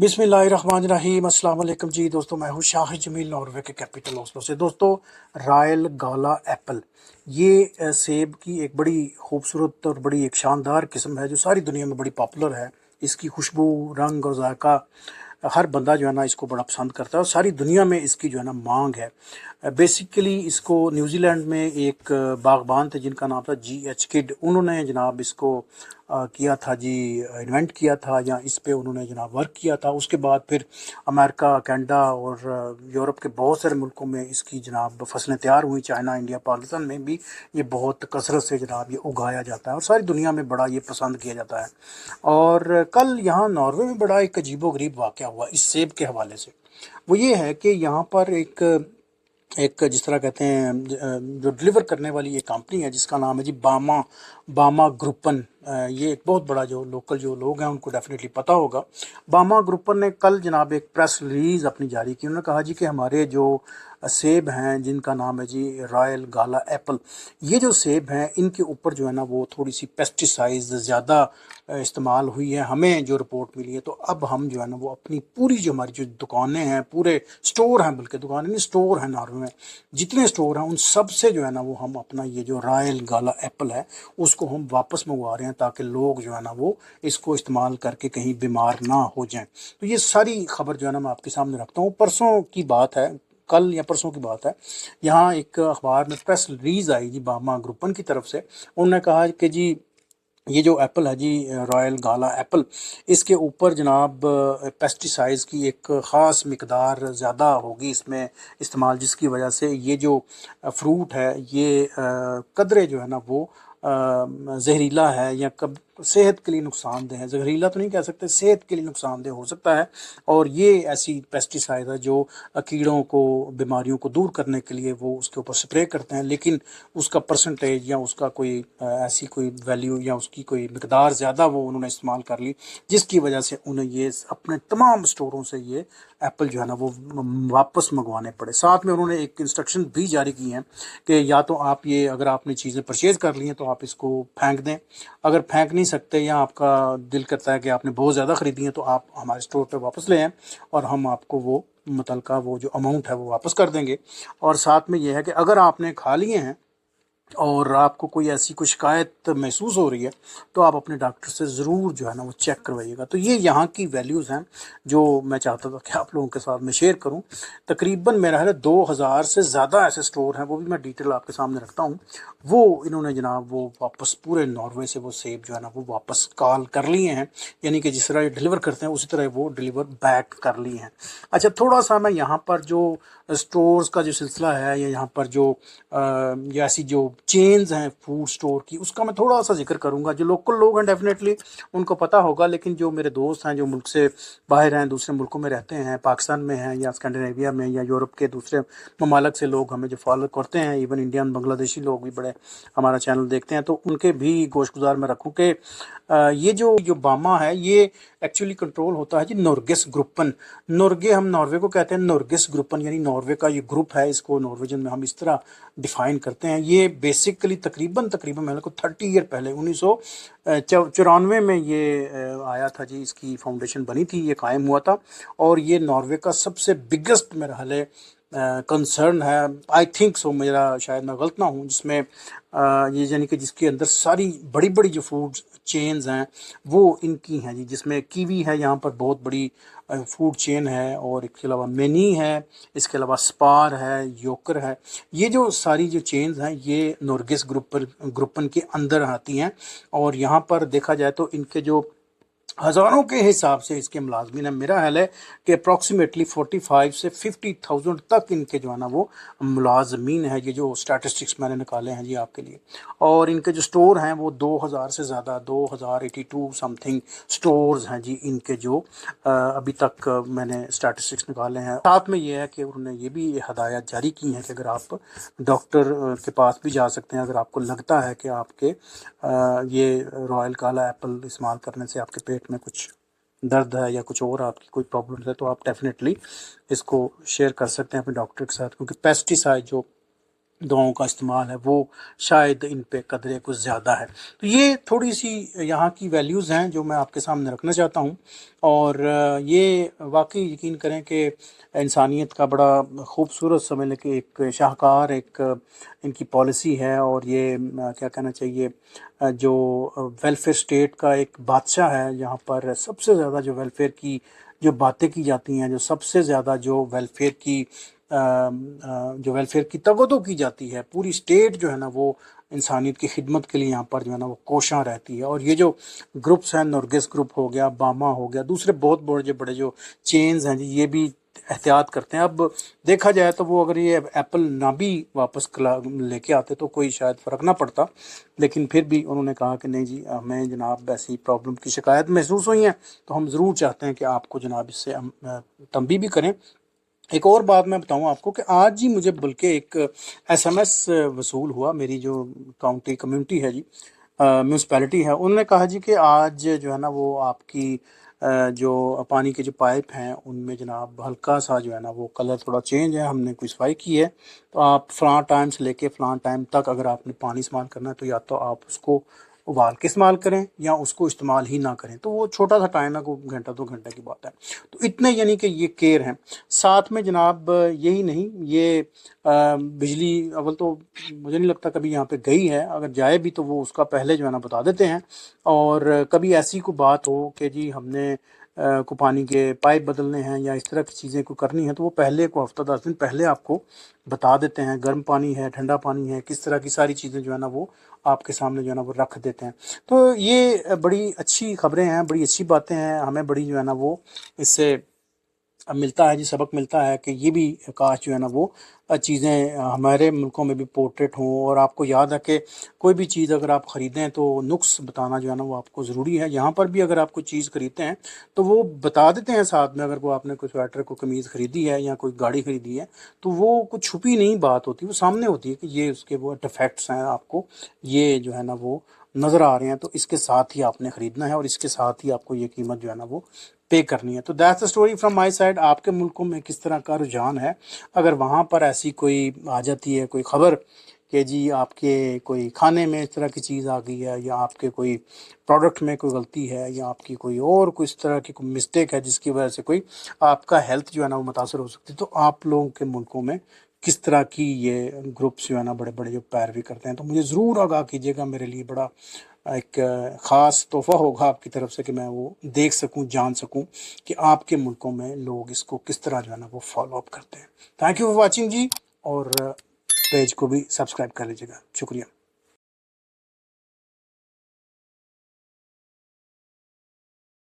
बिस्मिल्लाहिर्रहमानिर्रहीम। अस्सलाम वालेकुम जी दोस्तों, मैं हूँ शाहिद जमील, नॉर्वे के कैपिटल ओस्लो से। दोस्तों, रॉयल गाला एप्पल, ये सेब की एक बड़ी खूबसूरत और बड़ी एक शानदार किस्म है जो सारी दुनिया में बड़ी पॉपुलर है। इसकी खुशबू, रंग और जायका हर बंदा जो है ना इसको बड़ा पसंद करता है और सारी दुनिया में इसकी जो है ना मांग है। बेसिकली इसको न्यूजीलैंड में एक बागबान थे जिनका नाम था G.H. किड, उन्होंने जनाब इसको किया था जी, इन्वेंट किया था या इस पे उन्होंने जनाब वर्क किया था। उसके बाद फिर अमेरिका, कनाडा और यूरोप के बहुत सारे मुल्कों में इसकी जनाब फसलें तैयार हुई। चाइना, इंडिया, पाकिस्तान में भी ये बहुत कसरत से जनाब ये उगाया जाता है और सारी दुनिया में बड़ा ये पसंद किया जाता है। और कल यहाँ नॉर्वे में बड़ा एक अजीबोगरीब वाक़या हुआ इस सेब के हवाले से। वो ये है कि यहाँ पर एक एक जिस तरह कहते हैं जो डिलीवर करने वाली एक कंपनी है जिसका नाम है जी बामा बामा ग्रुपन। ये एक बहुत बड़ा जो लोकल जो लोग हैं उनको डेफिनेटली पता होगा। बामा ग्रुपन ने कल जनाब एक प्रेस रिलीज़ अपनी जारी की। उन्होंने कहा जी कि हमारे जो सेब हैं जिनका नाम है जी रॉयल गाला एप्पल, ये जो सेब हैं इनके ऊपर जो है ना वो थोड़ी सी पेस्टिसाइड्स ज़्यादा इस्तेमाल हुई है, हमें जो रिपोर्ट मिली है। तो अब हम जो है ना वो अपनी पूरी जो हमारी जो दुकानें हैं, पूरे स्टोर हैं, बल्कि दुकानें नहीं स्टोर हैं नॉर्वे में, जितने स्टोर हैं उन सब से जो है ना वो हम अपना ये जो रॉयल गाला एप्पल है उसको हम वापस मंगवा रहे हैं ताकि लोग जो है ना वो इसको इस्तेमाल करके कहीं बीमार ना हो जाएं। तो ये सारी खबर जो है ना मैं आपके सामने रखता हूँ। परसों की बात है, कल या परसों की बात है, यहाँ एक अखबार में प्रेस रिलीज आई जी बामा ग्रुपन की तरफ से। उन्होंने कहा कि जी ये जो एप्पल है जी रॉयल गाला एप्पल, इसके ऊपर जनाब पेस्टिसाइड्स की एक ख़ास मिकदार ज़्यादा होगी इसमें इस्तेमाल, जिसकी वजह से ये जो फ्रूट है ये कदरे जो है ना वो जहरीला है या कब सेहत के लिए नुकसानदेह है। जहरीला तो नहीं कह सकते, सेहत के लिए नुकसानदेह हो सकता है। और ये ऐसी पेस्टिसाइड है जो कीड़ों को, बीमारियों को दूर करने के लिए वो उसके ऊपर स्प्रे करते हैं, लेकिन उसका परसेंटेज या उसका कोई ऐसी कोई वैल्यू या उसकी कोई मिकदार ज़्यादा वो उन्होंने इस्तेमाल कर ली, जिसकी वजह से उन्हें ये अपने तमाम स्टोरों से ये एप्पल जो है ना वो वापस मंगवाने पड़े। साथ में उन्होंने एक इंस्ट्रक्शन भी जारी की हैं कि या तो आप ये, अगर आपने चीज़ें परचेज़ कर ली हैं तो आप इसको फेंक दें। अगर फेंक नहीं सकते या आपका दिल करता है कि आपने बहुत ज़्यादा ख़रीदी है तो आप हमारे स्टोर पे वापस ले आएँ और हम आपको वो मुतलका वो जो अमाउंट है वो वापस कर देंगे। और साथ में ये है कि अगर आपने खा लिए हैं और आपको कोई ऐसी कोई शिकायत महसूस हो रही है तो आप अपने डॉक्टर से ज़रूर जो है ना वो चेक करवाइएगा। तो ये यहाँ की वैल्यूज़ हैं जो मैं चाहता था कि आप लोगों के साथ में शेयर करूँ। तकरीबन मेरा है 2000 से ज़्यादा ऐसे स्टोर हैं, वो भी मैं डिटेल आपके सामने रखता हूँ। वो इन्होंने जनाब वो वापस पूरे नॉर्वे से वो सेब जो है ना वो वापस कॉल कर लिए हैं, यानी कि जिस तरह ये डिलीवर करते हैं उसी तरह वो डिलीवर बैक कर लिए हैं। अच्छा, थोड़ा सा मैं यहाँ पर जो स्टोर्स का जो सिलसिला है या यहाँ पर जो या ऐसी जो चेन्स हैं फूड स्टोर की, उसका मैं थोड़ा सा जिक्र करूंगा। जो लोकल लोग हैं डेफिनेटली उनको पता होगा, लेकिन जो मेरे दोस्त हैं जो मुल्क से बाहर हैं, दूसरे मुल्कों में रहते हैं, पाकिस्तान में हैं या स्कैंडिनेविया में या यूरोप के दूसरे ममालक से लोग हमें जो फॉलो करते हैं, इवन इंडियन बांग्लादेशी लोग भी बड़े हमारा चैनल देखते हैं, तो उनके भी गोशगुजार में रखूँ कि ये जो जो बामा है ये एक्चुअली कंट्रोल होता है जी नॉर्गेस ग्रुपन। नॉर्गे हम नॉर्वे को कहते हैं, नॉर्गेस ग्रुपन यानी नॉर्वे का ये ग्रुप है, इसको नॉर्वेजन में हम इस तरह डिफाइन करते हैं। ये बेसिकली तकरीबन तकरीबन मैंने को 30 ईयर पहले 1994 में ये आया था जी, इसकी फाउंडेशन बनी थी, ये कायम हुआ था। और ये नॉर्वे का सबसे बिगेस्ट मेरा हाल है कंसर्न है, आई थिंक सो, मेरा शायद मैं गलत ना हूँ, जिसमें ये यानी कि जिसके अंदर सारी बड़ी बड़ी जो फूड चेन्स हैं वो इनकी हैं जी, जिसमें कीवी है यहाँ पर बहुत बड़ी फूड चेन है, और इसके अलावा मेनी है, इसके अलावा स्पार है, योकर है। ये जो सारी जो चेन्स हैं ये नॉर्गेस ग्रुपन के अंदर आती हैं। और यहाँ पर देखा जाए तो इनके जो हज़ारों के हिसाब से इसके मुलाजमीन है, मेरा ख्याल है कि अप्रॉक्सीमेटली 45 से 50,000 तक इनके जो है ना वो मुलाजमीन है। ये जो स्टैटिस्टिक्स मैंने निकाले हैं जी आपके लिए। और इनके जो स्टोर हैं वो 2000 से ज़्यादा, 2082 समथिंग स्टोर्स हैं जी इनके, जो अभी तक मैंने स्टैटिस्टिक्स निकाले हैं। साथ में ये है कि उन्होंने ये भी हदायत जारी की हैं कि अगर आप डॉक्टर के पास भी जा सकते हैं, अगर आपको लगता है कि आपके ये रॉयल काला एप्पल इस्तेमाल करने से आपके पेट में कुछ दर्द है या कुछ और आपकी कोई प्रॉब्लम है, तो आप डेफिनेटली इसको शेयर कर सकते हैं अपने डॉक्टर के साथ, क्योंकि पेस्टिसाइड जो دواؤں کا استعمال ہے وہ شاید ان پہ قدرے کچھ زیادہ ہے۔ تو یہ تھوڑی سی یہاں کی ویلیوز ہیں جو میں آپ کے سامنے رکھنا چاہتا ہوں، اور یہ واقعی یقین کریں کہ انسانیت کا بڑا خوبصورت سمجھ لیں کہ ایک شاہکار ایک ان کی پالیسی ہے، اور یہ کیا کہنا چاہیے جو ویلفیئر اسٹیٹ کا ایک بادشاہ ہے، یہاں پر سب سے زیادہ جو ویلفیئر کی جو باتیں کی جاتی ہیں، جو سب سے زیادہ جو ویلفیئر کی توجہ کی جاتی ہے، پوری اسٹیٹ جو ہے نا وہ انسانیت کی خدمت کے لیے یہاں پر جو ہے نا وہ کوشاں رہتی ہے۔ اور یہ جو گروپس ہیں، نرگس گروپ ہو گیا، باما ہو گیا، دوسرے بہت بڑے بڑے جو چینز ہیں جی، یہ بھی احتیاط کرتے ہیں۔ اب دیکھا جائے تو وہ اگر یہ ایپل نہ بھی واپس لے کے آتے تو کوئی شاید فرق نہ پڑتا، لیکن پھر بھی انہوں نے کہا کہ نہیں جی، ہمیں جناب ایسی پرابلم کی شکایت محسوس ہوئی ہیں تو ہم ضرور چاہتے ہیں کہ آپ کو جناب اس سے تنبیہ بھی کریں۔ ایک اور بات میں بتاؤں آپ کو کہ آج ہی مجھے بلکہ ایک ایس ایم ایس وصول ہوا، میری جو کاؤنٹی کمیونٹی ہے جی، میونسپیلٹی ہے، انہوں نے کہا جی کہ آج جو ہے نا وہ آپ کی جو پانی کے جو پائپ ہیں ان میں جناب ہلکا سا جو ہے نا وہ کلر تھوڑا چینج ہے، ہم نے کوئی صفائی کی ہے، تو آپ فلاں ٹائم سے لے کے فلاں ٹائم تک اگر آپ نے پانی استعمال کرنا ہے تو یا تو آپ اس کو ابال کے استعمال کریں یا اس کو استعمال ہی نہ کریں۔ تو وہ چھوٹا سا ٹائم ہے، کوئی گھنٹہ 2 گھنٹے کی بات ہے، تو اتنے یعنی کہ یہ کیئر ہیں۔ ساتھ میں جناب یہی نہیں، یہ بجلی اول تو مجھے نہیں لگتا کبھی یہاں پہ گئی ہے، اگر جائے بھی تو وہ اس کا پہلے جو ہے نا بتا دیتے ہیں، اور کبھی ایسی کوئی بات ہو کہ جی ہم نے کو پانی کے پائپ بدلنے ہیں یا اس طرح کی چیزیں کو کرنی ہیں تو وہ پہلے کو ہفتہ 10 دن پہلے آپ کو بتا دیتے ہیں، گرم پانی ہے، ٹھنڈا پانی ہے، کس طرح کی ساری چیزیں جو ہے نا وہ آپ کے سامنے جو ہے نا وہ رکھ دیتے ہیں۔ تو یہ بڑی اچھی خبریں ہیں، بڑی اچھی باتیں ہیں، ہمیں بڑی جو ہے نا وہ اس سے ملتا ہے جی، سبق ملتا ہے کہ یہ بھی کاش جو ہے نا وہ چیزیں ہمارے ملکوں میں بھی پورٹریٹ ہوں۔ اور آپ کو یاد ہے کہ کوئی بھی چیز اگر آپ خریدیں تو نقص بتانا جو ہے نا وہ آپ کو ضروری ہے۔ یہاں پر بھی اگر آپ کوئی چیز خریدتے ہیں تو وہ بتا دیتے ہیں ساتھ میں، اگر کوئی آپ نے کوئی سویٹر کو قمیض خریدی ہے یا کوئی گاڑی خریدی ہے تو وہ کچھ چھپی نہیں بات ہوتی، وہ سامنے ہوتی ہے کہ یہ اس کے وہ ڈیفیکٹس ہیں، آپ کو یہ جو ہے نا وہ نظر آ رہے ہیں، تو اس کے ساتھ ہی آپ نے خریدنا ہے اور اس کے ساتھ ہی آپ کو یہ قیمت جو ہے نا وہ پے کرنی ہے۔ تو that's the story from my side. آپ کے ملکوں میں کس طرح کا رجحان ہے؟ اگر وہاں پر ایسی کوئی آ جاتی ہے کوئی خبر کہ جی آپ کے کوئی کھانے میں اس طرح کی چیز آ گئی ہے، یا آپ کے کوئی پروڈکٹ میں کوئی غلطی ہے، یا آپ کی کوئی اور کوئی اس طرح کی کوئی مسٹیک ہے جس کی وجہ سے کوئی آپ کا ہیلتھ جو ہے نا وہ متاثر ہو سکتی ہے، تو آپ لوگوں کے ملکوں میں کس طرح کی یہ گروپس جو ہے نا بڑے بڑے جو پیروی کرتے ہیں، تو مجھے ضرور آگاہ کیجیے گا۔ میرے لیے بڑا ایک خاص تحفہ ہوگا آپ کی طرف سے کہ میں وہ دیکھ سکوں، جان سکوں کہ آپ کے ملکوں میں لوگ اس کو کس طرح جو ہے نا وہ فالو اپ کرتے ہیں۔ تھینک یو فار واچنگ جی، اور پیج کو بھی سبسکرائب کر لیجیے گا، شکریہ۔